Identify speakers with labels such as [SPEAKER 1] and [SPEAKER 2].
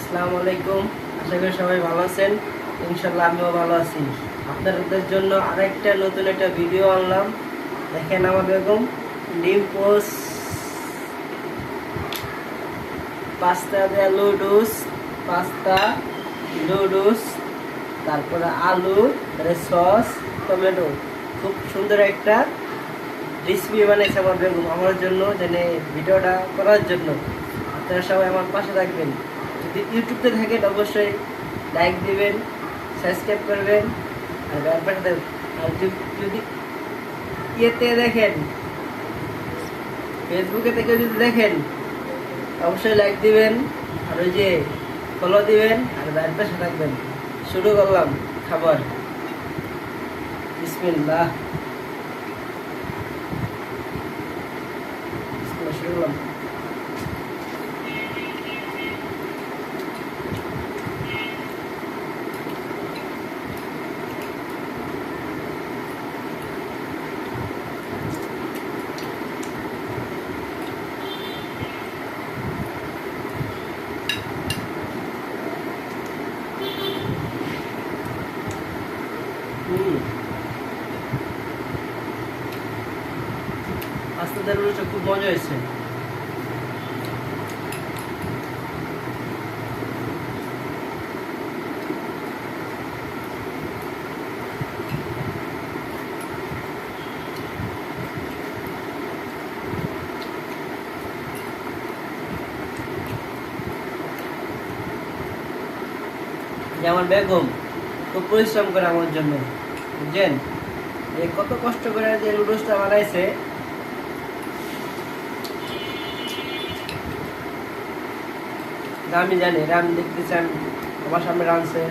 [SPEAKER 1] আসসালামু আলাইকুম। আশা করি সবাই ভালো আছেন। ইনশাল্লাহ আমিও ভালো আছি। আপনাদের জন্য আরেকটা নতুন একটা ভিডিও আনলাম। দেখেন আমার বেগম ডিম পোস্ট, পাস্তা দেয়া লুডুস, পাস্তা লুডুস, তারপরে আলু, সস, টমেটো, খুব সুন্দর একটা রেসিপি বানিয়েছে আমার বেগম আমার জন্য, যেন ভিডিওটা করার জন্য। আপনারা সবাই আমার পাশে থাকবেন। যদি ইউটিউবে থাকেন অবশ্যই লাইক দিবেন, সাবস্ক্রাইব করবেন আর পাশে থাকবেন। আর যদি ইয়েতে দেখেন, ফেসবুকে থেকে যদি দেখেন অবশ্যই লাইক দিবেন আর ওই যে ফলো দিবেন আর বাইরের পাশে থাকবেন। শুরু করলাম খাবার। বিসমিল্লাহ, শুরু করলাম। আস্তে ধরে খুব মজা হয়েছে। যে আমার বেগম খুব পরিশ্রম করে আমার জন্য, বুঝছেন? এই কত কষ্ট করে যে নুডলসটা বানাইছে। আমি জানি রান দেখতেছেন, আমার সামনে রানছে।